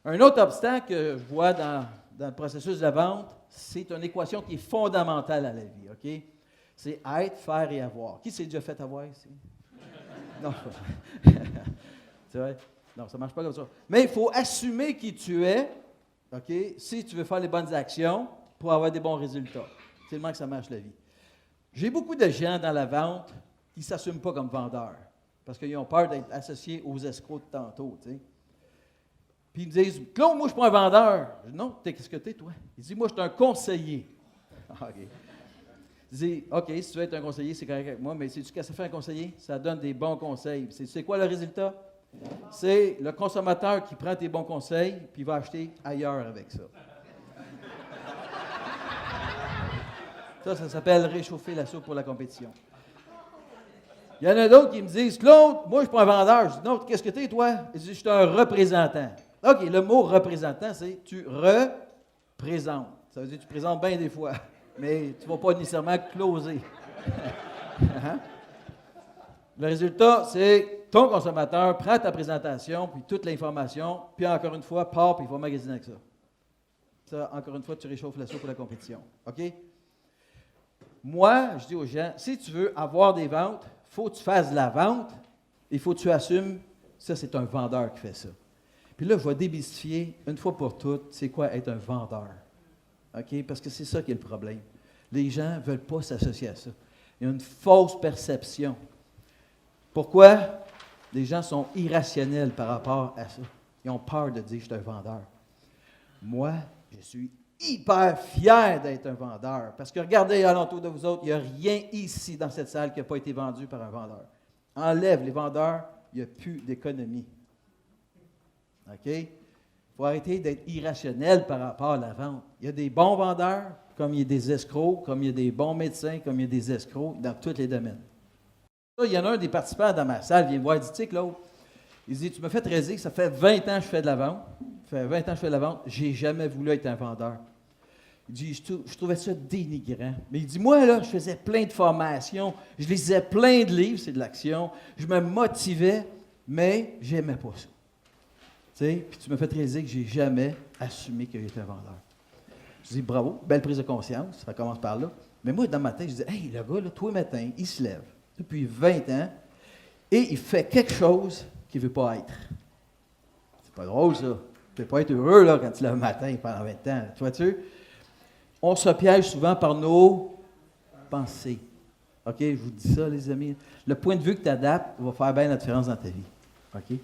Un autre obstacle que je vois dans le processus de la vente, c'est une équation qui est fondamentale à la vie, OK? C'est être, faire et avoir. Qui s'est déjà fait avoir ici? Non. C'est vrai? Non, ça ne marche pas comme ça. Mais il faut assumer qui tu es, OK? Si tu veux faire les bonnes actions pour avoir des bons résultats. C'est le moins que ça marche la vie. J'ai beaucoup de gens dans la vente qui ne s'assument pas comme vendeurs parce qu'ils ont peur d'être associés aux escrocs de tantôt, tu sais. Puis ils me disent, Claude, moi, je ne suis pas un vendeur. Je dis, non, qu'est-ce que tu es, toi? Il dit, moi, je suis un conseiller. OK. Je dis, OK, si tu veux être un conseiller, c'est correct avec moi, mais sais-tu ce que ça fait un conseiller? Ça donne des bons conseils. C'est quoi le résultat? C'est le consommateur qui prend tes bons conseils puis va acheter ailleurs avec ça. Ça s'appelle réchauffer la soupe pour la compétition. Il y en a d'autres qui me disent, Claude, moi, je ne suis pas un vendeur. Je dis, non, qu'est-ce que tu es, toi? Il dit, je suis un représentant. OK, le mot représentant, c'est tu représentes. Ça veut dire que tu présentes bien des fois, mais tu ne vas pas nécessairement closer. Le résultat, c'est ton consommateur prend ta présentation, puis toute l'information, puis encore une fois, part, puis il va magasiner avec ça. Ça, encore une fois, tu réchauffes la soupe pour la compétition. OK? Moi, je dis aux gens, si tu veux avoir des ventes, il faut que tu fasses de la vente, il faut que tu assumes, ça, c'est un vendeur qui fait ça. Puis là, je vais démystifier une fois pour toutes, c'est quoi être un vendeur. OK? Parce que c'est ça qui est le problème. Les gens ne veulent pas s'associer à ça. Il y a une fausse perception. Pourquoi? Les gens sont irrationnels par rapport à ça. Ils ont peur de dire « je suis un vendeur ». Moi, je suis hyper fier d'être un vendeur. Parce que regardez alentour de vous autres, il n'y a rien ici dans cette salle qui n'a pas été vendu par un vendeur. Enlève les vendeurs, il n'y a plus d'économie. OK? Il faut arrêter d'être irrationnel par rapport à la vente. Il y a des bons vendeurs, comme il y a des escrocs, comme il y a des bons médecins, comme il y a des escrocs, dans tous les domaines. Là, il y en a un des participants dans ma salle, il vient me voir, il dit, tu sais, Claude, il dit, tu me fais réaliser que ça fait 20 ans que je fais de la vente. Ça fait 20 ans que je fais de la vente, j'ai jamais voulu être un vendeur. Il dit, je trouvais ça dénigrant. Mais il dit, moi, là, je faisais plein de formations, je lisais plein de livres, c'est de l'action, je me motivais, mais j'aimais pas ça. Tu sais, puis tu me fais réaliser que j'ai jamais assumé que j'étais un vendeur. Je dis, bravo, belle prise de conscience, ça commence par là. Mais moi, dans ma tête, je dis, hey, le gars, là, tous les matins, il se lève depuis 20 ans et il fait quelque chose qu'il ne veut pas être. C'est pas drôle, ça. Tu ne peux pas être heureux là, quand tu te lèves le matin pendant 20 ans. Tu vois-tu? On se piège souvent par nos pensées. OK? Je vous dis ça, les amis. Le point de vue que tu adaptes va faire bien la différence dans ta vie. OK?